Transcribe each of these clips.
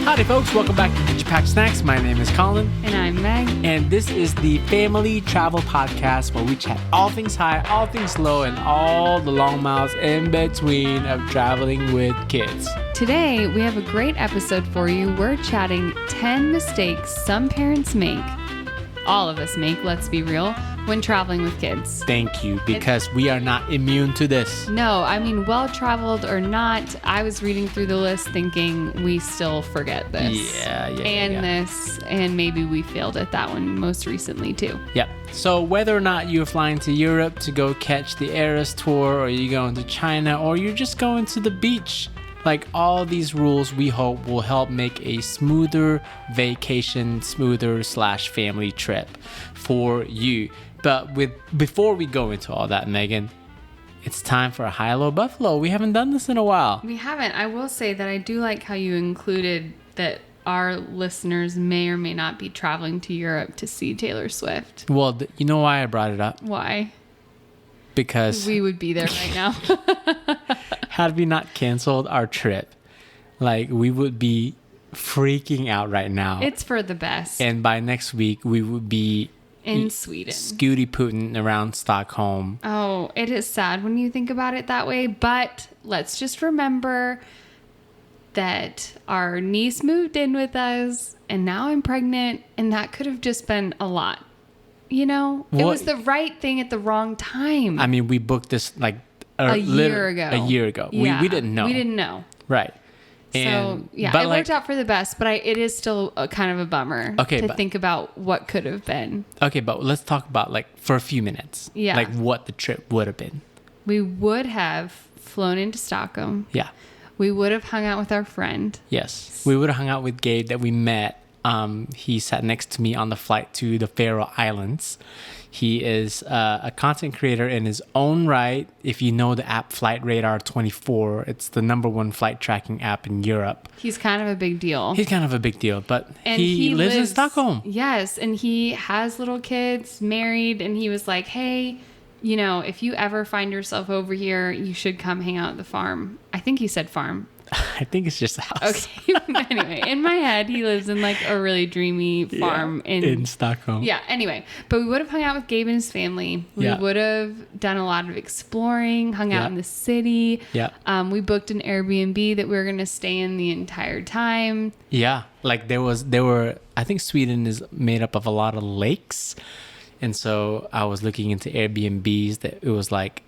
Howdy folks, welcome back to Did You Pack Snacks? My name is Colin. And I'm Meg. And this is the family travel podcast where we chat all things high, all things low, and all the long miles in between of traveling with kids. Today, we have a great episode for you. We're chatting 10 mistakes some parents make, all of us make, let's be real, when traveling with kids. Thank you, because we are not immune to this. No, I mean, well-traveled or not, I was reading through the list thinking we still forget this. This, and maybe we failed at that one most recently too. Yep. So whether or not you're flying to Europe to go catch the Eras tour, or you're going to China, or you're just going to the beach, like all these rules we hope will help make a smoother vacation, smoother/family trip for you. But before we go into all that, Megan, it's time for a high-low buffalo. We haven't done this in a while. We haven't. I will say that I do like how you included that our listeners may or may not be traveling to Europe to see Taylor Swift. Well, you know why I brought it up? Why? Because we would be there right now. Had we not canceled our trip, like we would be freaking out right now. It's for the best. And by next week, we would be in Sweden, Scooty Putin around Stockholm. Oh, it is sad when you think about it that way. But let's just remember that our niece moved in with us, and now I'm pregnant, and that could have just been a lot. You know, it was the right thing at the wrong time. I mean, we booked this like a year ago. A year ago. Yeah. We didn't know. We didn't know. Right. And, so, yeah, it worked out for the best, but it is still a kind of a bummer to think about what could have been. Okay, but let's talk about, like, for a few minutes, like what the trip would have been. We would have flown into Stockholm. Yeah. We would have hung out with our friend. Yes. We would have hung out with Gabe that we met. He sat next to me on the flight to the Faroe Islands. He is a content creator in his own right. If you know the app Flight Radar 24, it's the #1 flight tracking app in Europe. He's kind of a big deal. But he lives in Stockholm. Yes, and he has little kids, married, and he was like, hey, you know, if you ever find yourself over here, you should come hang out at the farm. I think he said farm. I think it's just a house. Okay. Anyway, in my head, he lives in like a really dreamy farm in Stockholm. Yeah. Anyway, but we would have hung out with Gabe and his family. We would have done a lot of exploring, hung out in the city. Yeah. We booked an Airbnb that we were going to stay in the entire time. Yeah. Like I think Sweden is made up of a lot of lakes. And so I was looking into Airbnbs that it was like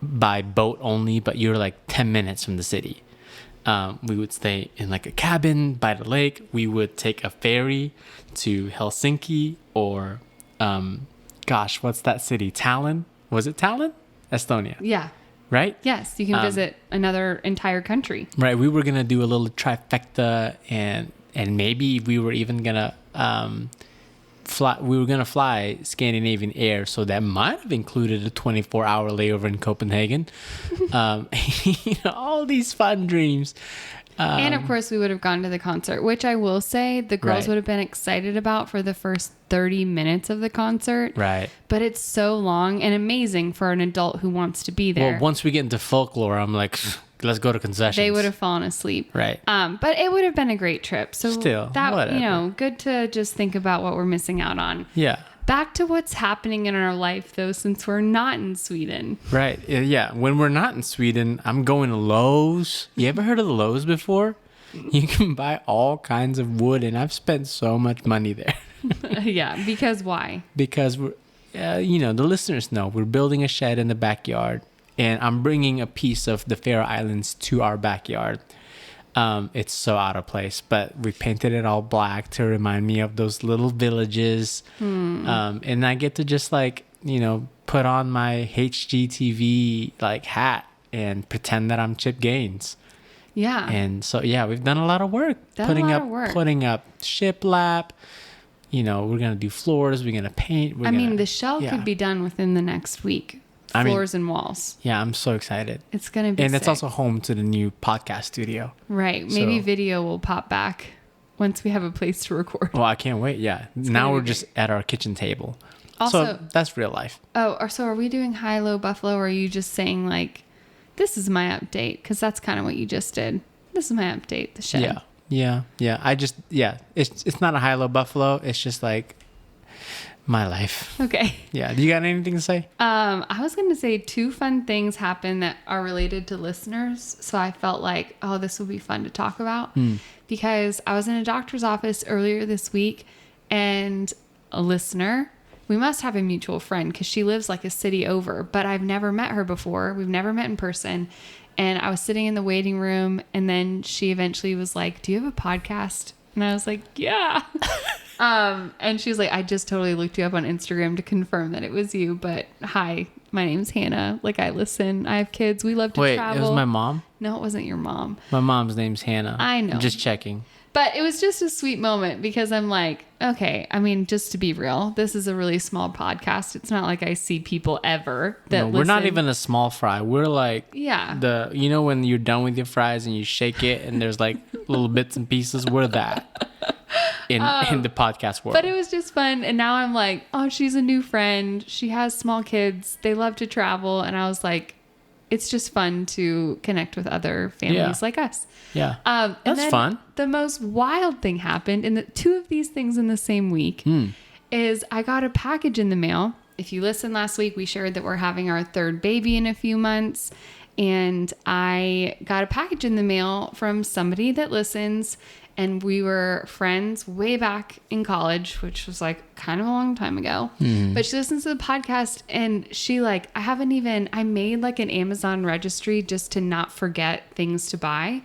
by boat only, but you're like 10 minutes from the city. We would stay in like a cabin by the lake. We would take a ferry to Helsinki or, what's that city? Tallinn? Was it Tallinn? Estonia. Yeah. Right? Yes. You can visit another entire country. Right. We were going to do a little trifecta and maybe we were even going to fly Scandinavian Air, so that might have included a 24-hour layover in Copenhagen. All these fun dreams. And of course, we would have gone to the concert, which I will say the girls would have been excited about for the first 30 minutes of the concert. Right. But it's so long and amazing for an adult who wants to be there. Well, once we get into folklore, I'm like, let's go to concessions. They would have fallen asleep. Right. But it would have been a great trip. So still, that, whatever. Good to just think about what we're missing out on. Yeah. Back to what's happening in our life, though, since we're not in Sweden. Right. Yeah. When we're not in Sweden, I'm going to Lowe's. You ever heard of the Lowe's before? You can buy all kinds of wood, and I've spent so much money there. Yeah. Because why? Because we're, the listeners know we're building a shed in the backyard, and I'm bringing a piece of the Faroe Islands to our backyard. It's so out of place, but we painted it all black to remind me of those little villages. And I get to just put on my HGTV hat and pretend that I'm Chip Gaines. Yeah. And so, we've done a lot of work. Putting up shiplap. We're going to do floors. We're going to paint. The shell could be done within the next week. Floors and walls. Yeah, I'm so excited. It's going to be And it's also home to the new podcast studio. Right. Maybe video will pop back once we have a place to record. Well, I can't wait. Yeah. Now we're just at our kitchen table. Also, so that's real life. Oh, so are we doing high-low buffalo, or are you just saying this is my update? Because that's kind of what you just did. This is my update, the shed. Yeah. Yeah. It's not a high-low buffalo. It's just like my life. Okay. Yeah. Do you got anything to say? I was going to say 2 fun things happened that are related to listeners. So I felt like, oh, this will be fun to talk about because I was in a doctor's office earlier this week and a listener, we must have a mutual friend because she lives like a city over, but I've never met her before. We've never met in person. And I was sitting in the waiting room and then she eventually was like, do you have a podcast? And I was like, yeah. And she was like, I just totally looked you up on Instagram to confirm that it was you. But hi, my name's Hannah. Like I listen, I have kids. We love to travel. It was my mom? No, it wasn't your mom. My mom's name's Hannah. I know. I'm just checking. But it was just a sweet moment because I'm like, okay, I mean, just to be real, this is a really small podcast. It's not like I see people ever that We're not listen. even a small fry. We're like Yeah. you know when you're done with your fries and you shake it and there's like little bits and pieces. We're that in the podcast world. But it was just fun. And now I'm like, oh, she's a new friend. She has small kids. They love to travel. And I was like, it's just fun to connect with other families like us. Yeah. And That's then fun. The most wild thing happened in the 2 of these things in the same week is I got a package in the mail. If you listened last week, we shared that we're having our 3rd baby in a few months. And I got a package in the mail from somebody that listens. And we were friends way back in college, which was like kind of a long time ago. But she listens to the podcast and she like, I made like an Amazon registry just to not forget things to buy.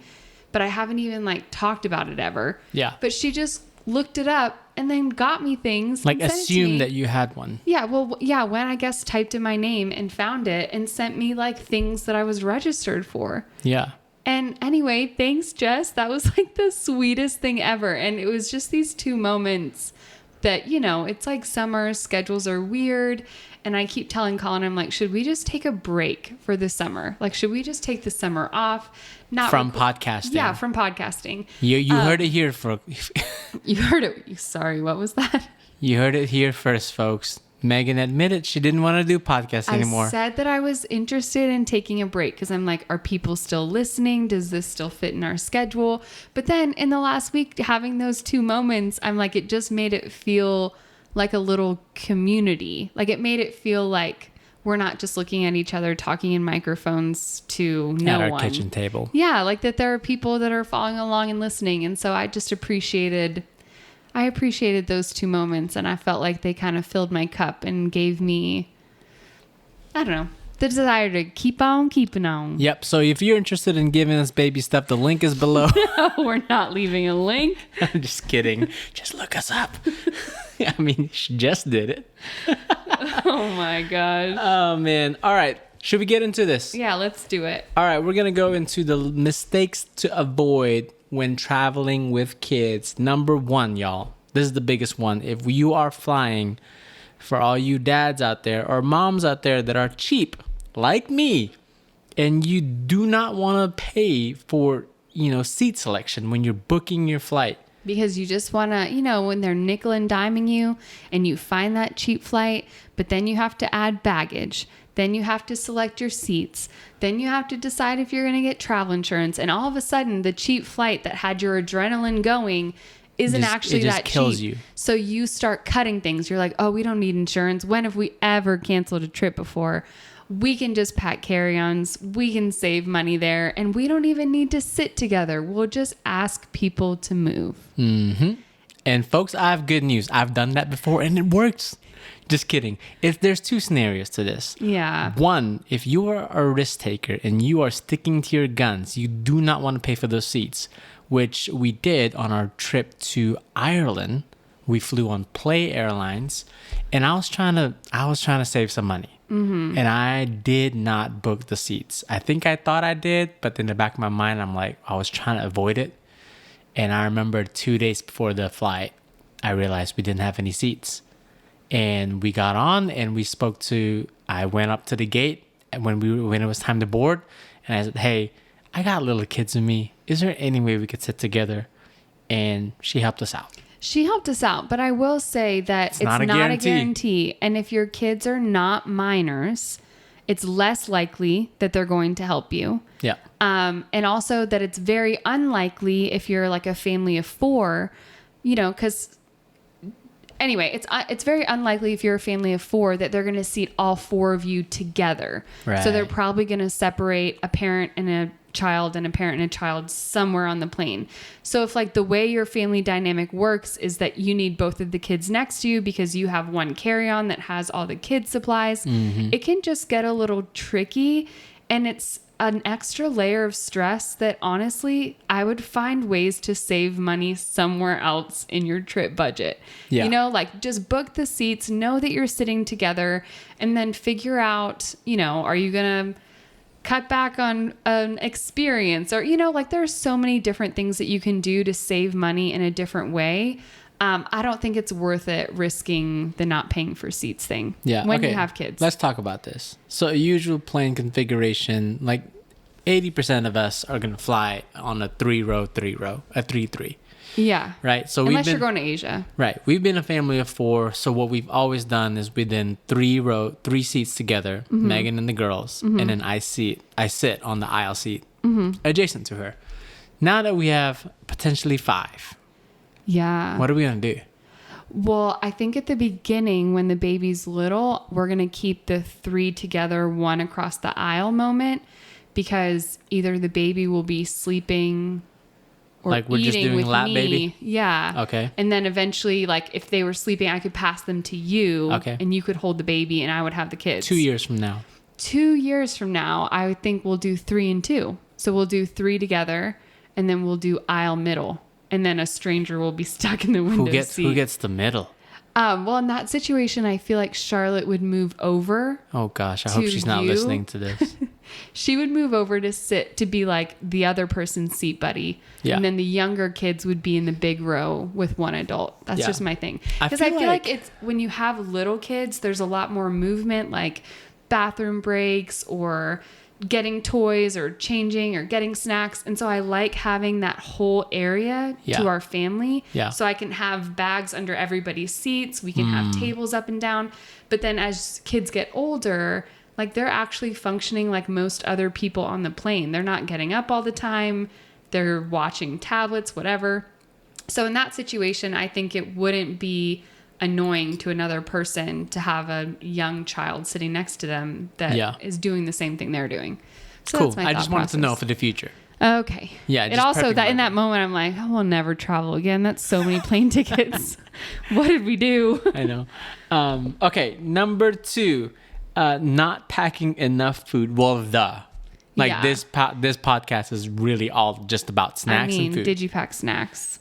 But I haven't even like talked about it ever. Yeah. But she just looked it up and then got me things. Like and sent it to assume me. that you had one. Yeah. Well, yeah. When I guess typed in my name and found it and sent me like things that I was registered for. Yeah. And anyway, thanks, Jess. That was like the sweetest thing ever. And it was just these 2 moments that, you know, it's like summer, schedules are weird. And I keep telling Colin, I'm like, should we just take a break for the summer? Like, should we just take the summer off? Not from podcasting. Yeah, from podcasting. You heard it here for You heard it. Sorry, what was that? You heard it here first, folks. Megan admitted she didn't want to do podcasts anymore. I said that I was interested in taking a break because I'm like, are people still listening? Does this still fit in our schedule? But then in the last week, having those 2 moments, I'm like, it just made it feel like a little community. Like it made it feel like we're not just looking at each other talking in microphones to no at one. our kitchen table. Yeah, like that there are people that are following along and listening. And so I just appreciated those 2 moments, and I felt like they kind of filled my cup and gave me, I don't know, the desire to keep on keeping on. Yep. So if you're interested in giving us baby stuff, the link is below. No, we're not leaving a link. I'm just kidding. Just look us up. I mean, she just did it. Oh my gosh. Oh, man. All right. Should we get into this? Yeah, let's do it. All right. We're going to go into the mistakes to avoid when traveling with kids. Number 1, y'all. This is the biggest one. If you are flying, for all you dads out there or moms out there that are cheap, like me, and you do not want to pay for, seat selection when you're booking your flight. Because you just want to, when they're nickel and diming you and you find that cheap flight, but then you have to add baggage. Then you have to select your seats. Then you have to decide if you're going to get travel insurance. And all of a sudden, the cheap flight that had your adrenaline going isn't actually that cheap. It just kills you. So you start cutting things. You're like, oh, we don't need insurance. When have we ever canceled a trip before? We can just pack carry-ons. We can save money there. And we don't even need to sit together. We'll just ask people to move. Mm-hmm. And folks, I have good news. I've done that before and it works. Just kidding. If there's 2 scenarios to this. Yeah. 1, if you are a risk taker and you are sticking to your guns, you do not want to pay for those seats, which we did on our trip to Ireland. We flew on Play Airlines, and I was trying to save some money. Mm-hmm. And I did not book the seats. I think I thought I did, but in the back of my mind, I'm like, I was trying to avoid it. And I remember 2 days before the flight, I realized we didn't have any seats. And we got on and I went up to the gate when it was time to board. And I said, hey, I got little kids with me. Is there any way we could sit together? And she helped us out. She helped us out, but I will say that it's not a guarantee. And if your kids are not minors it's less likely that they're going to help you. Yeah. And also that it's very unlikely if you're like a family of 4, because anyway, it's very unlikely if you're a family of 4 that they're going to seat all 4 of you together. Right. So they're probably going to separate a parent and a child and a parent and a child somewhere on the plane. So if like the way your family dynamic works is that you need both of the kids next to you because you have one carry-on that has all the kids supplies, it can just get a little tricky, and it's an extra layer of stress that honestly, I would find ways to save money somewhere else in your trip budget. Yeah. Like just book the seats, know that you're sitting together, and then figure out, are you going to cut back on an experience, or, like there's so many different things that you can do to save money in a different way. I don't think it's worth it risking the not paying for seats thing when you have kids. Let's talk about this. So a usual plane configuration, like 80% of us are going to fly on a 3-row, a 3-3. Yeah. Right. So unless you're going to Asia. Right. We've been a family of 4. So what we've always done is within 3 seats together, Megan and the girls, and then I sit on the aisle seat adjacent to her. Now that we have potentially 5. Yeah. What are we going to do? Well, I think at the beginning when the baby's little, we're going to keep the 3 together, one across the aisle moment, because either the baby will be sleeping or like we're eating just doing with lap me. baby? Yeah. Okay. And then eventually, like if they were sleeping, I could pass them to you. Okay. And you could hold the baby and I would have the kids. 2 years from now. 2 years from now, I think we'll do 3 and 2. So we'll do 3 together, and then we'll do aisle middle. And then a stranger will be stuck in the window seat. Who gets the middle? Well, in that situation, I feel like Charlotte would move over. Oh gosh, I hope she's not listening to this. She would move over to be like the other person's seat buddy. Yeah. And then the younger kids would be in the big row with one adult. That's just my thing. Because I feel like it's when you have little kids, there's a lot more movement, like bathroom breaks or getting toys or changing or getting snacks. And so I like having that whole area to our family. Yeah. So I can have bags under everybody's seats. We can have tables up and down. But then as kids get older, like they're actually functioning like most other people on the plane. They're not getting up all the time. They're watching tablets, whatever. So in that situation, I think it wouldn't be annoying to another person to have a young child sitting next to them that is doing the same thing they're doing. So cool. That's my I just wanted to know for the future. Okay. Yeah. It also that in that moment I'm like, I will never travel again. That's so many plane tickets. What did we do? I know. Okay. Number 2, not packing enough food. Well, this podcast is really all just about snacks and food. Did you pack snacks?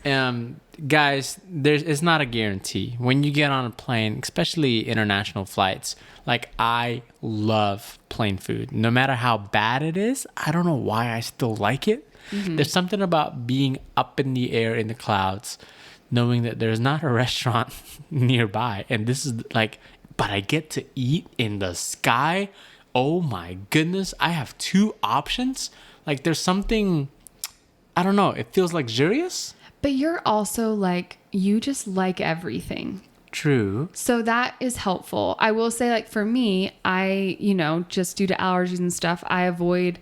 Guys, it's not a guarantee. When you get on a plane, especially international flights, like I love plane food. No matter how bad it is, I don't know why I still like it. There's something about being up in the air in the clouds, knowing that there's not a restaurant nearby. And this is like, but I get to eat in the sky. Oh my goodness. I have 2 options. Like there's something, I don't know. It feels luxurious. But you're also like, you just like everything. True. So that is helpful. I will say, like, for me, I, just due to allergies and stuff, I avoid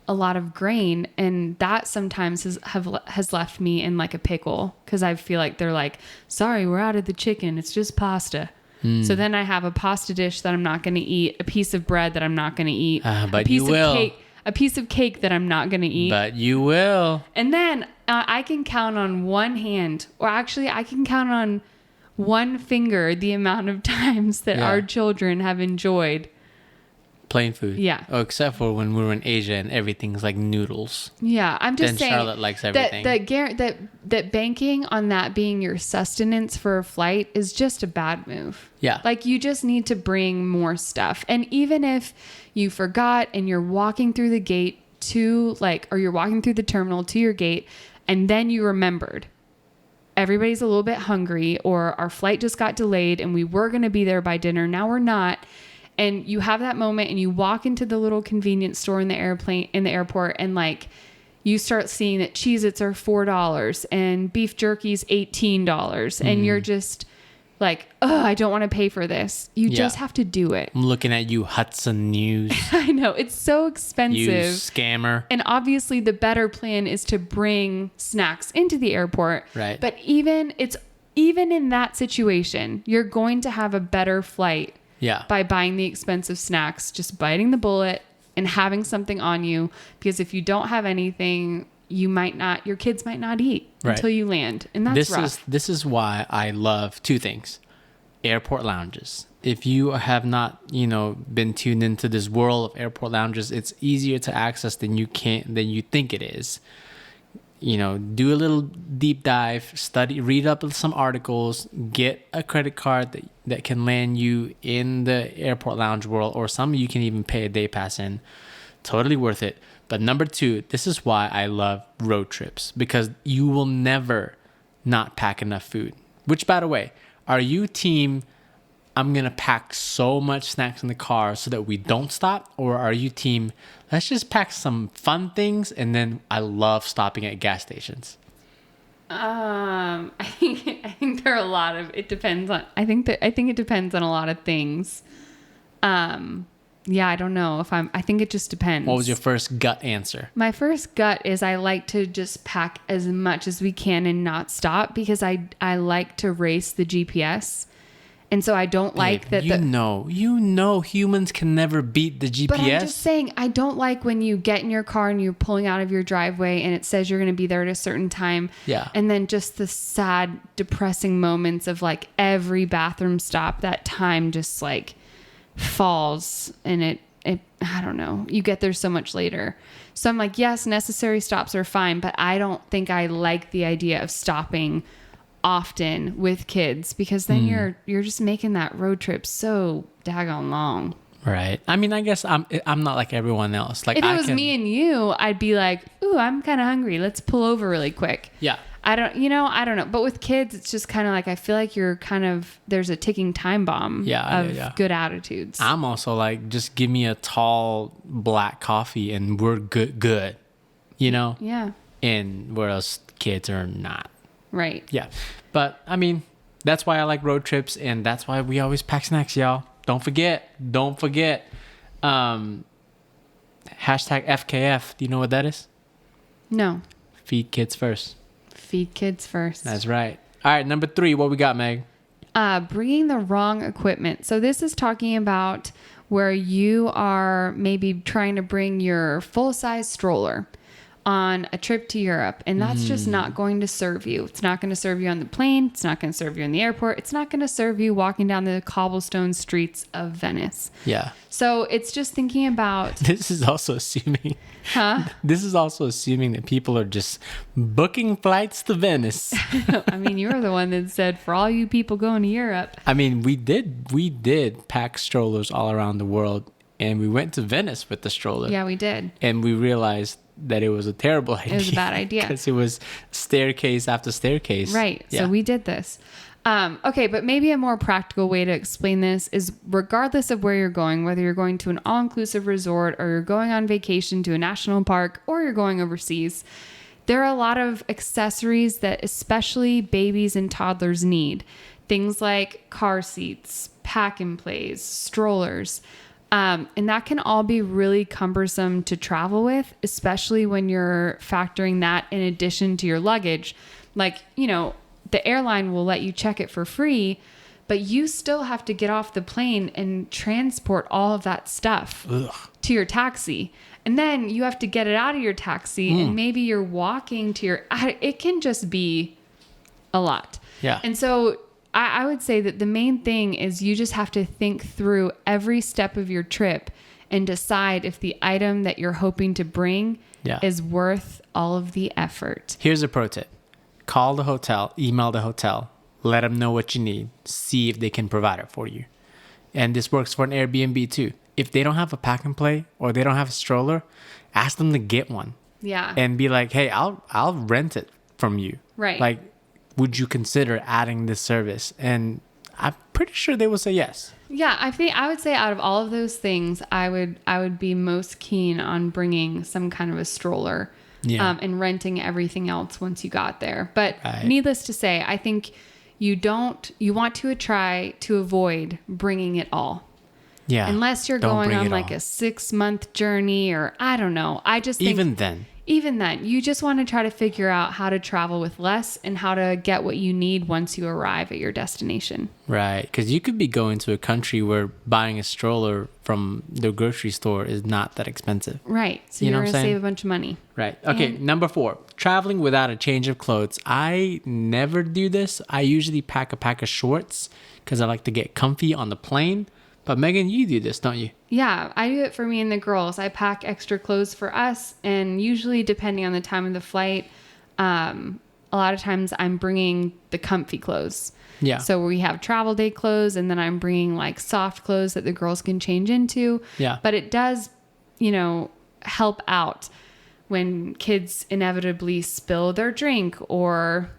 a lot of grain. And that sometimes has left me in like a pickle because I feel like they're like, sorry, we're out of the chicken. It's just pasta. So then I have a pasta dish that I'm not going to eat, a piece of bread that I'm not going to eat, but you will. A piece of cake that I'm not going to eat. But you will. And then I can count on one hand, or actually I can count on one finger the amount of times that our children have enjoyed plain food. Yeah. Oh, except for when we were in Asia and everything's like noodles. Yeah, I'm just saying. Charlotte likes everything. That banking on that being your sustenance for a flight is just a bad move. Yeah. Like you just need to bring more stuff. And even if you forgot and you're walking through the gate or you're walking through the terminal to your gate, and then you remembered everybody's a little bit hungry, or our flight just got delayed and we were going to be there by dinner. Now we're not. And you have that moment and you walk into the little convenience store in the airport, and like you start seeing that Cheez-Its are $4 and beef jerky's $18. And you're just like, oh, I don't want to pay for this. You Yeah. just have to do it. I'm looking at you, Hudson News. I know. It's so expensive. You scammer. And obviously the better plan is to bring snacks into the airport. Right. But even in that situation, you're going to have a better flight Yeah. by buying the expensive snacks, just biting the bullet and having something on you. Because if you don't have anything, your kids might not eat until you land. And that's rough. This is why I love two things. Airport lounges. If you have not, been tuned into this world of airport lounges, it's easier to access than you think it is. Do a little deep dive, read up some articles, get a credit card that can land you in the airport lounge world, or some you can even pay a day pass in. Totally worth it. But number two, this is why I love road trips, because you will never not pack enough food. Which, by the way, are you team, I'm going to pack so much snacks in the car so that we don't stop? Or are you team, let's just pack some fun things, and then I love stopping at gas stations? I think there are a lot of, it depends on, I think it depends on a lot of things. Yeah, I don't know I think it just depends. What was your first gut answer? My first gut is I like to just pack as much as we can and not stop, because I like to race the GPS. And so I don't like that. Humans can never beat the GPS. But I'm just saying, I don't like when you get in your car and you're pulling out of your driveway and it says you're going to be there at a certain time. Yeah. And then just the sad, depressing moments of like every bathroom stop, that time just like falls, and it I don't know, you get there so much later. So I'm like, yes, necessary stops are fine, but I don't think I like the idea of stopping often with kids, because then you're just making that road trip so daggone long. Right. I mean, I guess I'm not like everyone else. Like, if it was me and you, I'd be like, ooh, I'm kind of hungry, let's pull over really quick. Yeah. I don't know. But with kids, it's just kind of like, I feel like there's a ticking time bomb of good attitudes. I'm also like, just give me a tall black coffee and we're good, Yeah. And whereas kids are not. Right. Yeah. But I mean, that's why I like road trips, and that's why we always pack snacks, y'all. Don't forget. Hashtag FKF. Do you know what that is? No. Feed kids first. Feed kids first. That's right. All right, number 3, what we got, Meg? Bringing the wrong equipment. So this is talking about where you are maybe trying to bring your full-size stroller on a trip to Europe, and that's just not going to serve you. It's not going to serve you on the plane. It's not going to serve you in the airport. It's not going to serve you walking down the cobblestone streets of Venice. Yeah. So it's just thinking about... This is also assuming... Huh? This is also assuming that people are just booking flights to Venice. I mean, you were the one that said, for all you people going to Europe. I mean, we did pack strollers all around the world, and we went to Venice with the stroller. Yeah, we did. And we realized that it was a terrible idea. It was a bad idea. Because it was staircase after staircase. Right. Yeah. So we did this. Okay, but maybe a more practical way to explain this is, regardless of where you're going, whether you're going to an all-inclusive resort or you're going on vacation to a national park or you're going overseas, there are a lot of accessories that especially babies and toddlers need. Things like car seats, pack and plays, strollers. And that can all be really cumbersome to travel with, especially when you're factoring that in addition to your luggage. Like, the airline will let you check it for free, but you still have to get off the plane and transport all of that stuff to your taxi. And then you have to get it out of your taxi, and maybe you're walking to it can just be a lot. Yeah. And so I would say that the main thing is you just have to think through every step of your trip and decide if the item that you're hoping to bring is worth all of the effort. Here's a pro tip. Call the hotel, email the hotel, let them know what you need, see if they can provide it for you. And this works for an Airbnb too. If they don't have a pack and play or they don't have a stroller, ask them to get one. Yeah. And be like, hey, I'll rent it from you. Right. Like, would you consider adding this service? And I'm pretty sure they will say yes. Yeah, I would say out of all of those things, I would be most keen on bringing some kind of a stroller. Yeah. And renting everything else once you got there. But right. Needless to say, I think you want to try to avoid bringing it all. Yeah. Unless you're going on like a 6-month journey, or I don't know. I just think even then, you just want to try to figure out how to travel with less and how to get what you need once you arrive at your destination. Right. Because you could be going to a country where buying a stroller from the grocery store is not that expensive. Right. So you're going to save a bunch of money. Right. Okay. Number 4, traveling without a change of clothes. I never do this. I usually pack a pack of shorts because I like to get comfy on the plane. But Megan, you do this, don't you? Yeah, I do it for me and the girls. I pack extra clothes for us, and usually depending on the time of the flight, a lot of times I'm bringing the comfy clothes. Yeah. So we have travel day clothes, and then I'm bringing like soft clothes that the girls can change into. Yeah. But it does, help out when kids inevitably spill their drink, or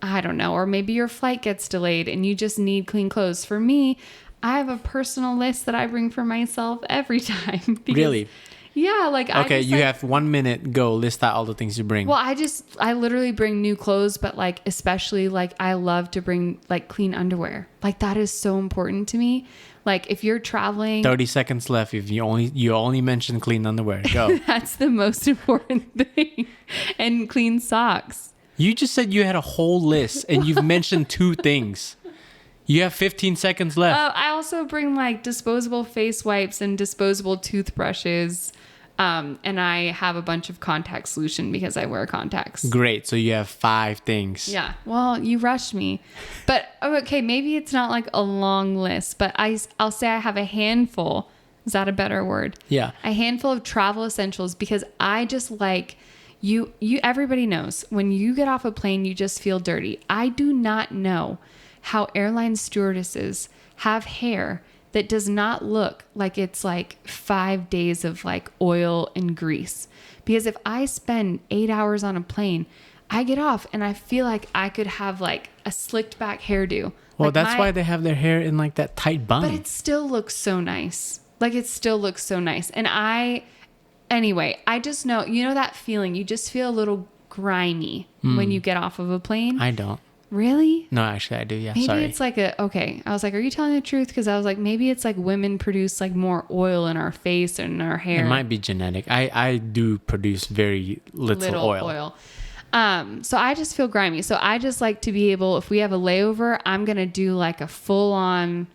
I don't know, or maybe your flight gets delayed and you just need clean clothes. For me, I have a personal list that I bring for myself every time. Really? Yeah. Okay, you have 1 minute. Go list out all the things you bring. Well, I literally bring new clothes, but like, especially like I love to bring like clean underwear. Like that is so important to me. Like if you're traveling, 30 seconds left. If you only mention clean underwear, go. That's the most important thing. And clean socks. You just said you had a whole list and you've mentioned 2 things. You have 15 seconds left. I also bring like disposable face wipes and disposable toothbrushes. And I have a bunch of contact solution because I wear contacts. Great. So you have 5 things. Yeah. Well, you rushed me. But okay, maybe it's not like a long list, but I'll say I have a handful. Is that a better word? Yeah. A handful of travel essentials, because I just like you everybody knows when you get off a plane, you just feel dirty. I do not know how airline stewardesses have hair that does not look like it's like 5 days of like oil and grease. Because if I spend 8 hours on a plane, I get off and I feel like I could have like a slicked back hairdo. Well, like that's why they have their hair in like that tight bun. But it still looks so nice. Like it still looks so nice. And anyway, I just know, that feeling, you just feel a little grimy when you get off of a plane. I don't. Really? No, actually I do. Yeah. Maybe Sorry. it's like okay. I was like, are you telling the truth? Because I was like, maybe it's like women produce like more oil in our face and in our hair. It might be genetic. I do produce very little oil. So I just feel grimy. So I just like to be able, if we have a layover, I'm going to do like a full on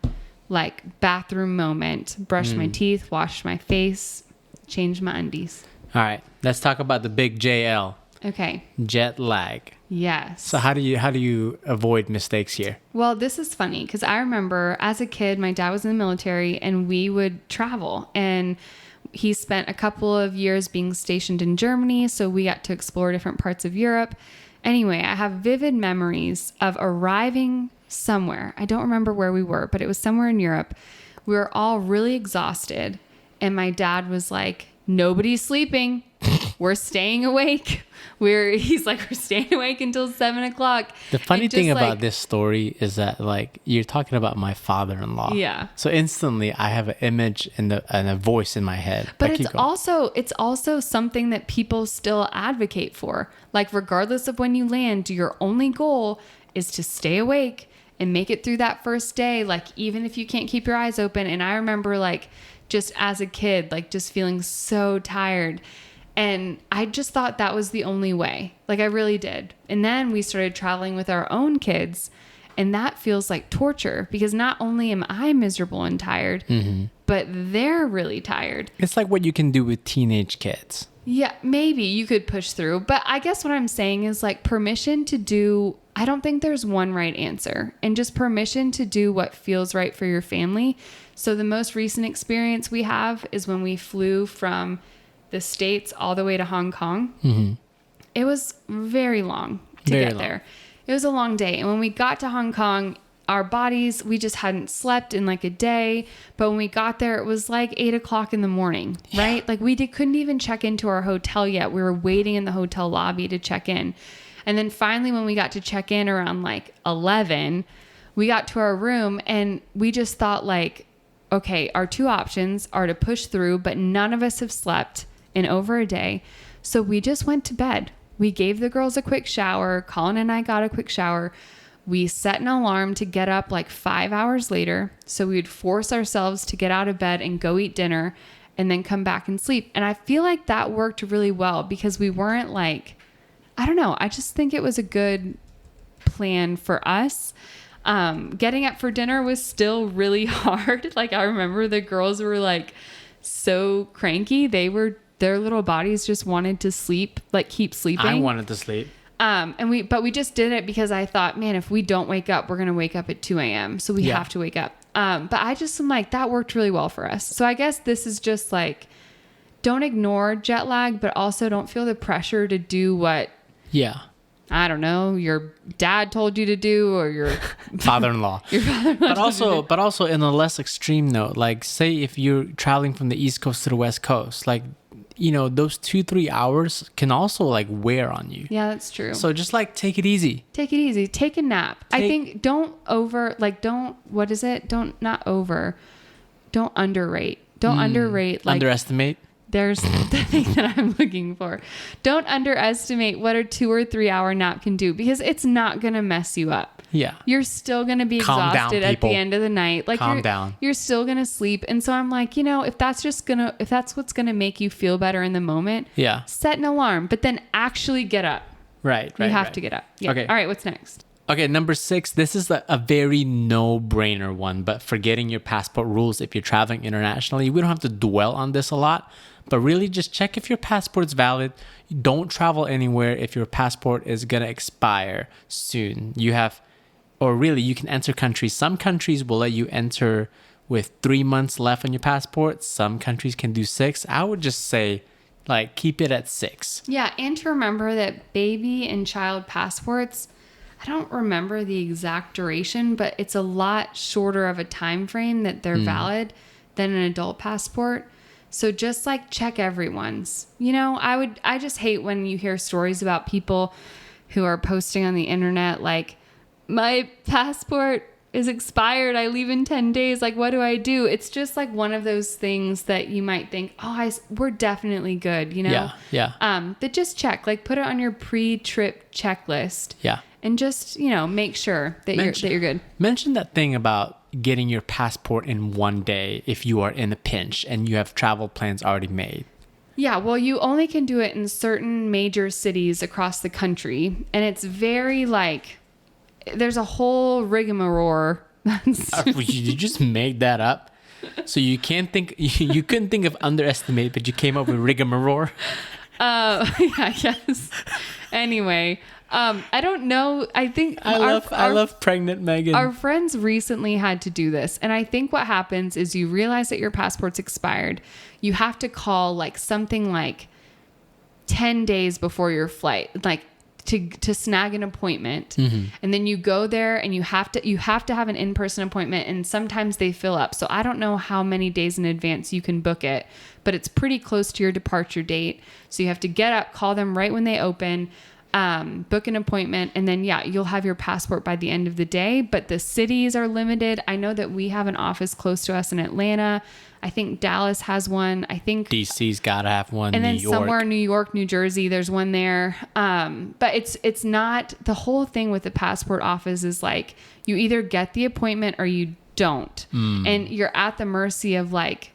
like bathroom moment, brush my teeth, wash my face, change my undies. All right. Let's talk about the big JL. Okay. Jet lag. Yes. So how do you avoid mistakes here? Well, this is funny because I remember as a kid, my dad was in the military and we would travel, and he spent a couple of years being stationed in Germany. So we got to explore different parts of Europe. Anyway, I have vivid memories of arriving somewhere. I don't remember where we were, but it was somewhere in Europe. We were all really exhausted. And my dad was like, nobody's sleeping. We're staying awake. He's like, we're staying awake until 7 o'clock. The funny thing about this story is that like you're talking about my father-in-law. Yeah. So instantly I have an image and a voice in my head. But it's also something that people still advocate for. Like regardless of when you land, your only goal is to stay awake and make it through that first day. Like even if you can't keep your eyes open. And I remember like just as a kid, like just feeling so tired. And I just thought that was the only way. Like I really did. And then we started traveling with our own kids. And that feels like torture because not only am I miserable and tired, but they're really tired. It's like what you can do with teenage kids. Yeah, maybe you could push through. But I guess what I'm saying is like permission to do, I don't think there's one right answer. And just permission to do what feels right for your family. So the most recent experience we have is when we flew from the States all the way to Hong Kong. Mm-hmm. It was very long to get there. It was a long day. And when we got to Hong Kong, our bodies, we just hadn't slept in like a day. But when we got there, it was like 8 o'clock in the morning, right? Like we couldn't even check into our hotel yet. We were waiting in the hotel lobby to check in. And then finally, when we got to check in around like 11, we got to our room and we just thought like, okay, our 2 options are to push through, but none of us have slept in over a day. So we just went to bed. We gave the girls a quick shower. Colin and I got a quick shower. We set an alarm to get up like 5 hours later. So we would force ourselves to get out of bed and go eat dinner and then come back and sleep. And I feel like that worked really well because we weren't like, I don't know. I just think it was a good plan for us. Getting up for dinner was still really hard. Like I remember the girls were like so cranky. Their little bodies just wanted to sleep, like keep sleeping. I wanted to sleep. But we just did it because I thought, man, if we don't wake up, we're going to wake up at 2 a.m. So we have to wake up. But I just am like, that worked really well for us. So I guess this is just like, don't ignore jet lag, but also don't feel the pressure to do what, I don't know, your dad told you to do or your father-in-law. But also in a less extreme note, like say if you're traveling from the East Coast to the West Coast, like, you know, those 2-3 hours can also like wear on you. Yeah, that's true. So just like take it easy. Take it easy. Take a nap. I think don't underrate. Don't underrate. Like underestimate. There's the thing that I'm looking for. Don't underestimate what a 2 or 3 hour nap can do because it's not going to mess you up. Yeah. You're still going to be exhausted at the end of the night. Like you're still going to sleep. And so I'm like, you know, if that's what's going to make you feel better in the moment, set an alarm, but then actually get up. Right. You have to get up. Yeah. Okay. All right. What's next? Okay, number 6, this is a very no-brainer one, but forgetting your passport rules if you're traveling internationally. We don't have to dwell on this a lot, but really just check if your passport's valid. Don't travel anywhere if your passport is going to expire soon. You can enter countries. Some countries will let you enter with 3 months left on your passport. Some countries can do 6. I would just say, like, keep it at 6. Yeah, and to remember that baby and child passports, I don't remember the exact duration, but it's a lot shorter of a time frame that they're valid than an adult passport. So just like check everyone's. You know, I just hate when you hear stories about people who are posting on the internet like, my passport is expired. I leave in 10 days. Like, what do I do? It's just like one of those things that you might think, we're definitely good, you know? Yeah. But just check, like put it on your pre-trip checklist. Yeah. And just, you know, make sure that you're good. Mention that thing about getting your passport in one day if you are in a pinch and you have travel plans already made. Yeah, well, you only can do it in certain major cities across the country. And it's very like, there's a whole rigmarole. You just made that up? So you couldn't think of underestimate, but you came up with rigmarole? Yeah, I guess. Anyway, I don't know. I think I love pregnant Megan. Our friends recently had to do this. And I think what happens is you realize that your passport's expired. You have to call like something like 10 days before your flight, like to snag an appointment. And then you go there and you have to have an in-person appointment, and sometimes they fill up. So I don't know how many days in advance you can book it, but it's pretty close to your departure date. So you have to get up, call them right when they open, book an appointment, and then you'll have your passport by the end of the day. But the cities are limited. I know that we have an office close to us in Atlanta. I think Dallas has one. I think DC's gotta have one. And then New York. somewhere in New York, New Jersey, there's one there. But it's not, the whole thing with the passport office is like you either get the appointment or you don't. And you're at the mercy of like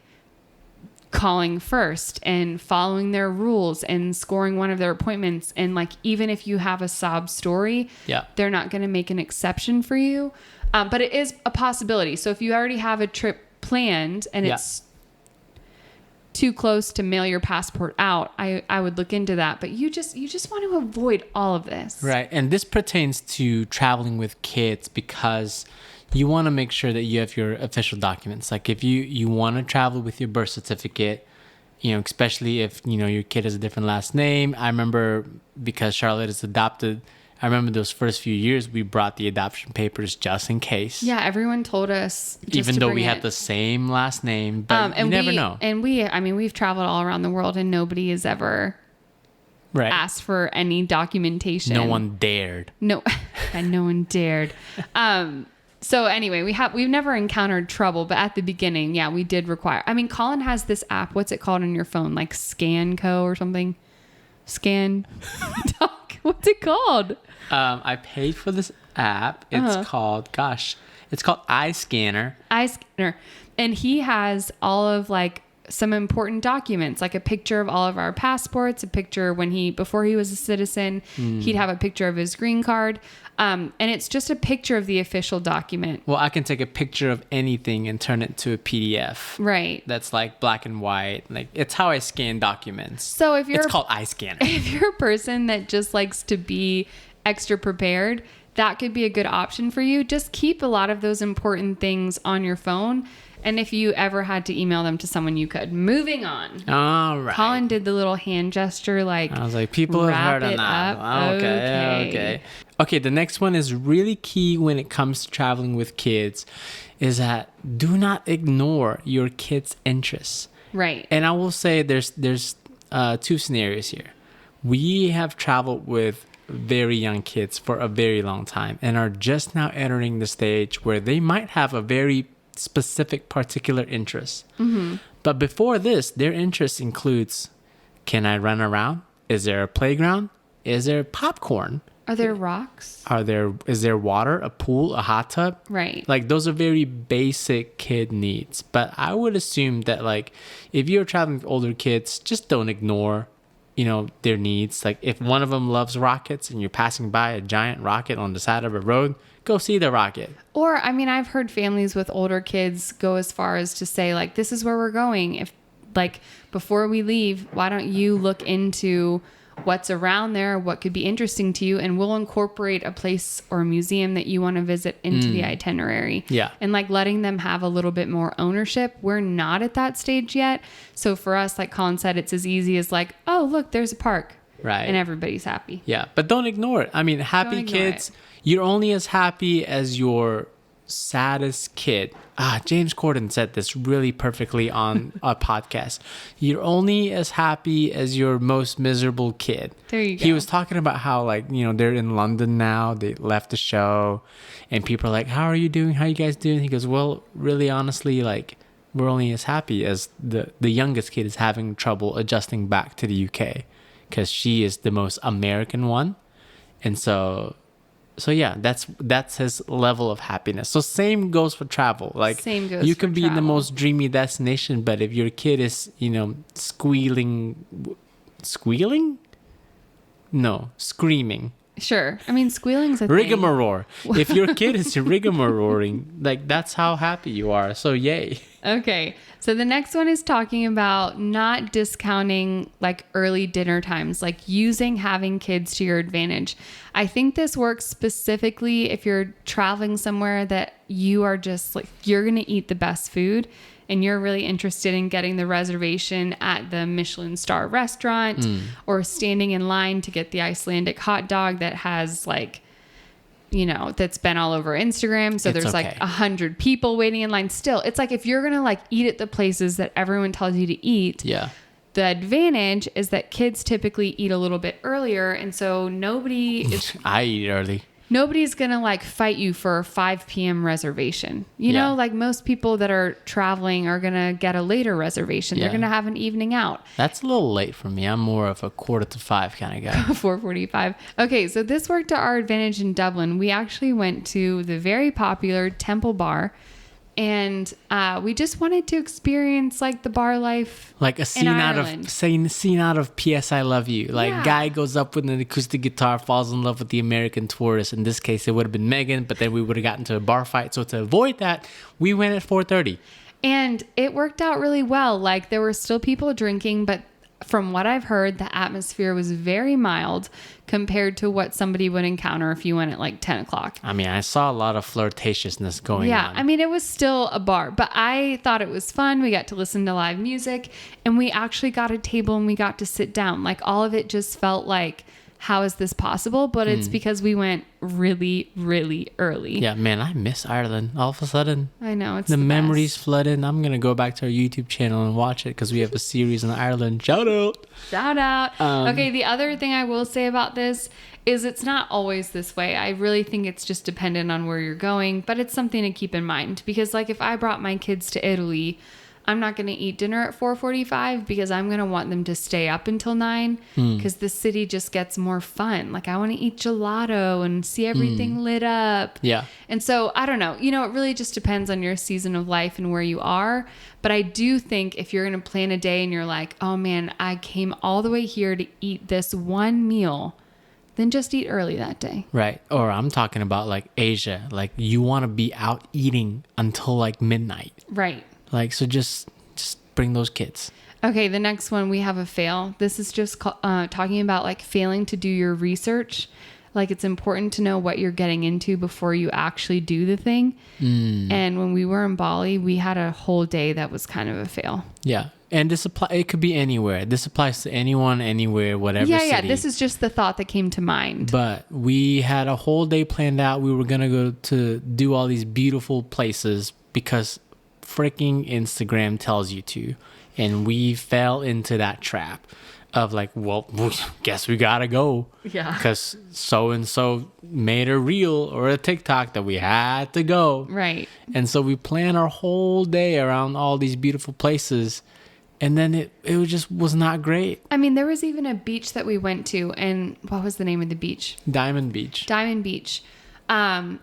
calling first and following their rules and scoring one of their appointments. And like, even if you have a sob story, they're not going to make an exception for you. But it is a possibility. So if you already have a trip planned and it's too close to mail your passport out, I would look into that. But you just want to avoid all of this. Right. And this pertains to traveling with kids because you want to make sure that you have your official documents. Like if you want to travel with your birth certificate, you know, especially if, you know, your kid has a different last name. I remember because Charlotte is adopted, I remember those first few years we brought the adoption papers just in case. Yeah, everyone told us. Even though we had the same last name, but you never know. And we've traveled all around the world and nobody has ever asked for any documentation. No one dared. No, and no one dared. So anyway, we've never encountered trouble, but at the beginning, we did require. I mean, Colin has this app. What's it called on your phone? Like ScanCo or something? Scan Doc. What's it called? I paid for this app. It's called iScanner. iScanner. And he has all of like some important documents, like a picture of all of our passports, a picture before he was a citizen, he'd have a picture of his green card. And it's just a picture of the official document. Well, I can take a picture of anything and turn it to a PDF. Right. That's like black and white. Like, it's how I scan documents. So it's called iScanner. If you're a person that just likes to be extra prepared, that could be a good option for you. Just keep a lot of those important things on your phone. And if you ever had to email them to someone, you could. Moving on. All right. Colin did the little hand gesture, like, I was like, people have heard of that. Okay. Okay, the next one is really key when it comes to traveling with kids, is that do not ignore your kids' interests. Right. And I will say there's two scenarios here. We have traveled with very young kids for a very long time and are just now entering the stage where they might have a very specific particular interest. But before this, their interest includes, can I run around? Is there a playground? Is there popcorn? Are there rocks? Is there water, a pool, a hot tub? Right. Like, those are very basic kid needs. But I would assume that, like, if you're traveling with older kids, just don't ignore, their needs. Like, if one of them loves rockets and you're passing by a giant rocket on the side of a road, go see the rocket. Or, I mean, I've heard families with older kids go as far as to say, like, this is where we're going. If, like, before we leave, why don't you look into what's around there, what could be interesting to you, and we'll incorporate a place or a museum that you want to visit into the itinerary. Yeah. And like letting them have a little bit more ownership. We're not at that stage yet. So for us, like Colin said, it's as easy as like, oh, look, there's a park. Right. And everybody's happy. Yeah, but don't ignore it. I mean, happy kids, you're only as happy as your saddest kid. James Corden said this really perfectly on a podcast. You're only as happy as your most miserable kid. There you go. He was talking about how, like, they're in London now. They left the show and people are like, how are you doing? How are you guys doing? He goes, well, really, honestly, like, we're only as happy as the youngest kid is having trouble adjusting back to the UK because she is the most American one. And so yeah, that's his level of happiness. So same goes for travel. Like, same goes you can for be in the travel. most dreamy destination, but if your kid is, squealing? No, screaming. Sure. I mean, squealing's a thing. Rigmarole. If your kid is rigmaroling, like, that's how happy you are. So yay. Okay. So the next one is talking about not discounting like early dinner times, like using having kids to your advantage. I think this works specifically if you're traveling somewhere that you are just like, you're going to eat the best food and you're really interested in getting the reservation at the Michelin star restaurant or standing in line to get the Icelandic hot dog that has like, that's been all over Instagram. So there's like 100 people waiting in line still. It's like, if you're going to like eat at the places that everyone tells you to eat, yeah, the advantage is that kids typically eat a little bit earlier. And so I eat early. Nobody's going to like fight you for a 5 p.m. reservation. Like most people that are traveling are going to get a later reservation. Yeah. They're going to have an evening out. That's a little late for me. I'm more of a 4:45 kind of guy. 4:45. Okay, so this worked to our advantage in Dublin. We actually went to the very popular Temple Bar, and we just wanted to experience like the bar life, like a scene out of P.S. I Love You. Like, guy goes up with an acoustic guitar, falls in love with the American tourist. In this case, it would have been Megan, but then we would have gotten to a bar fight. So to avoid that, we went at 4:30. And it worked out really well. Like, there were still people drinking, but from what I've heard, the atmosphere was very mild compared to what somebody would encounter if you went at like 10 o'clock. I mean, I saw a lot of flirtatiousness going on. Yeah, I mean, it was still a bar, but I thought it was fun. We got to listen to live music, and we actually got a table and we got to sit down. Like, all of it just felt like, how is this possible? But it's because we went really, really early. Yeah, man, I miss Ireland. All of a sudden, I know, it's the memories best. flood in. I'm going to go back to our YouTube channel and watch it because we have a series in Ireland. Shout out. Shout out. Okay, the other thing I will say about this is it's not always this way. I really think it's just dependent on where you're going, but it's something to keep in mind because, like, if I brought my kids to Italy, I'm not going to eat dinner at 4:45 because I'm going to want them to stay up until 9 because the city just gets more fun. Like I want to eat gelato and see everything lit up. Yeah. And so I don't know, it really just depends on your season of life and where you are. But I do think if you're going to plan a day and you're like, oh man, I came all the way here to eat this one meal, then just eat early that day. Right. Or I'm talking about like Asia. Like you want to be out eating until like midnight. Right. Like, so just bring those kids. Okay. The next one, we have a fail. This is just talking about like failing to do your research. Like it's important to know what you're getting into before you actually do the thing. And when we were in Bali, we had a whole day that was kind of a fail. Yeah. And it could be anywhere. This applies to anyone, anywhere, whatever city. Yeah. This is just the thought that came to mind. But we had a whole day planned out. We were going to go to do all these beautiful places because freaking Instagram tells you to. And we fell into that trap of like, well, guess we gotta go. Yeah. Because so-and-so made a reel or a TikTok that we had to go. Right. And so we planned our whole day around all these beautiful places. And then it just was not great. I mean, there was even a beach that we went to. And what was the name of the beach? Diamond Beach. And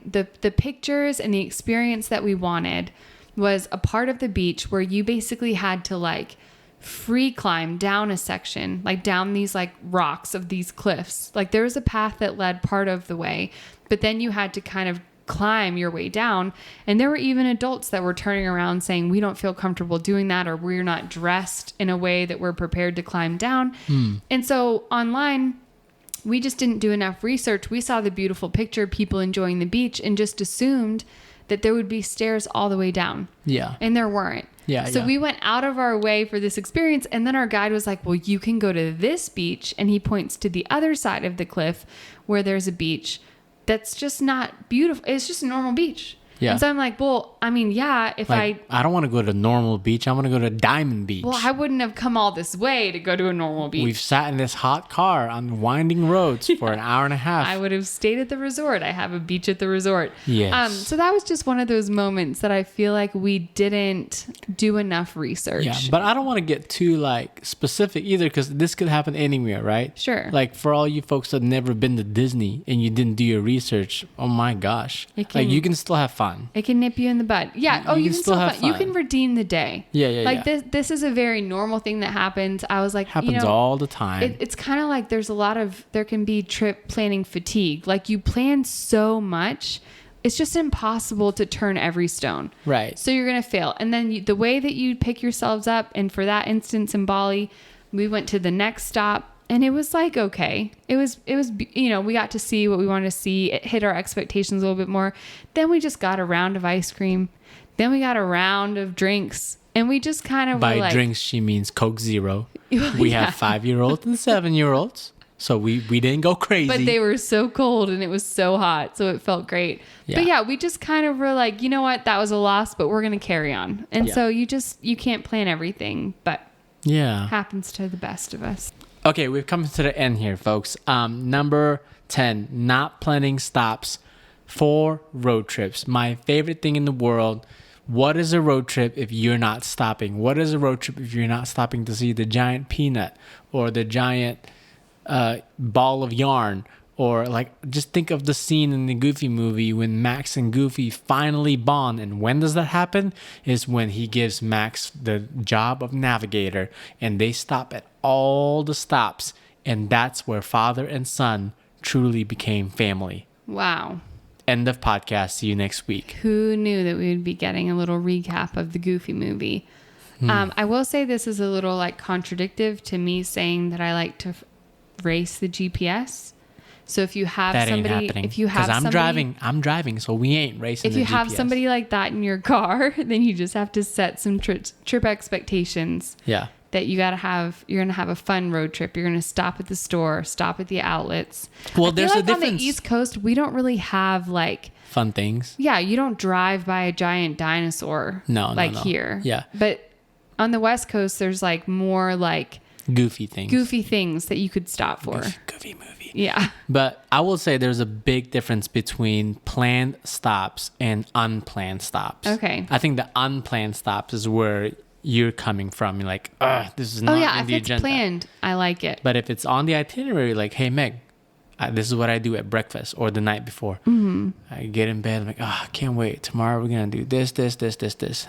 the pictures and the experience that we wanted was a part of the beach where you basically had to like free climb down a section, like down these like rocks of these cliffs. Like there was a path that led part of the way, but then you had to kind of climb your way down. And there were even adults that were turning around saying, we don't feel comfortable doing that, or we're not dressed in a way that we're prepared to climb down. And so online, we just didn't do enough research. We saw the beautiful picture, people enjoying the beach, and just assumed that there would be stairs all the way down. Yeah. And there weren't. Yeah. So we went out of our way for this experience. And then our guide was like, well, you can go to this beach. And he points to the other side of the cliff where there's a beach that's just not beautiful. It's just a normal beach. Yeah. And so I'm like, well, I mean, yeah, if I don't want to go to normal beach. I want to go to Diamond Beach. Well, I wouldn't have come all this way to go to a normal beach. We've sat in this hot car on winding roads for an hour and a half. I would have stayed at the resort. I have a beach at the resort. Yes. So that was just one of those moments that I feel like we didn't do enough research. Yeah, but I don't want to get too like specific either because this could happen anywhere, right? Sure. Like for all you folks that have never been to Disney and you didn't do your research, oh my gosh. Like you can still have fun. It can nip you in the butt. Yeah. Oh, you can still have fun. You can redeem the day. Yeah. Like this is a very normal thing that happens. I was like, happens all the time. It's kind of like there can be trip planning fatigue. Like you plan so much, it's just impossible to turn every stone. Right. So you're going to fail. And then the way that you pick yourselves up, and for that instance in Bali, we went to the next stop. And it was like, okay, it was, we got to see what we wanted to see. It hit our expectations a little bit more. Then we just got a round of ice cream. Then we got a round of drinks. And we just kind of By drinks, she means Coke Zero. We have 5-year-olds and 7-year-olds. So we didn't go crazy. But they were so cold and it was so hot. So it felt great. Yeah. But yeah, we just kind of were like, you know what? That was a loss, but we're going to carry on. And so you can't plan everything, but happens to the best of us. Okay, we've come to the end here, folks. Number 10, not planning stops for road trips. My favorite thing in the world. What is a road trip if you're not stopping? What is a road trip if you're not stopping to see the giant peanut or the giant ball of yarn? Or like, just think of the scene in the Goofy movie when Max and Goofy finally bond. And when does that happen? Is when he gives Max the job of navigator and they stop at all the stops. And that's where father and son truly became family. Wow. End of podcast. See you next week. Who knew that we would be getting a little recap of the Goofy movie? I will say this is a little like contradictive to me saying that I like to race the GPS. So if you have I'm driving, so we ain't racing. If you have somebody like that in your car, then you just have to set some trip expectations. Yeah. That you're going to have a fun road trip. You're going to stop at the store, stop at the outlets. Well, there's a difference. On the East Coast, we don't really have like fun things. Yeah. You don't drive by a giant dinosaur. No. Here. Yeah. But on the West Coast, there's like more like goofy things. Goofy things that you could stop for. Goofy movie. Yeah. But I will say there's a big difference between planned stops and unplanned stops. Okay. I think the unplanned stops is where you're coming from. You're like, this is not in If the it's agenda. planned, I like it. But if it's on the itinerary, like, hey, Meg, this is what I do at breakfast or the night before. Mm-hmm. I get in bed, I'm like, I can't wait. Tomorrow we're going to do this.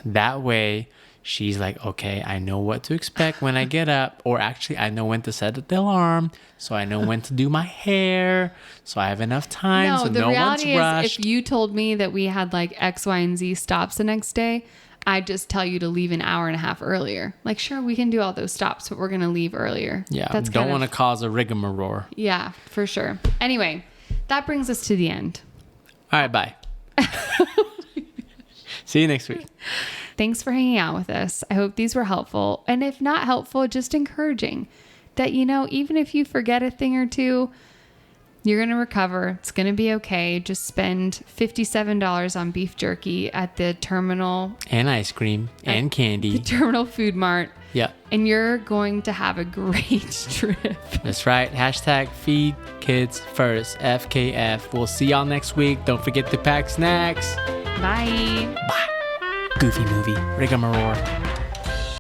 That way, she's like, okay, I know what to expect when I get up. Or actually, I know when to set the alarm. So I know when to do my hair. So I have enough time. So the no one's reality is, rushed. if you told me that we had like X, Y, and Z stops the next day, I'd just tell you to leave an hour and a half earlier. Like, sure, we can do all those stops, but we're going to leave earlier. Yeah, That's don't want to cause a rigmarole. Yeah, for sure. Anyway, that brings us to the end. All right, bye. See you next week. Thanks for hanging out with us. I hope these were helpful. And if not helpful, just encouraging that, even if you forget a thing or two, you're going to recover. It's going to be okay. Just spend $57 on beef jerky at the terminal. And ice cream and candy. The terminal food mart. Yeah. And you're going to have a great trip. That's right. Hashtag feed kids first. FKF. We'll see y'all next week. Don't forget to pack snacks. Bye. Bye. Goofy movie. Rigmarole.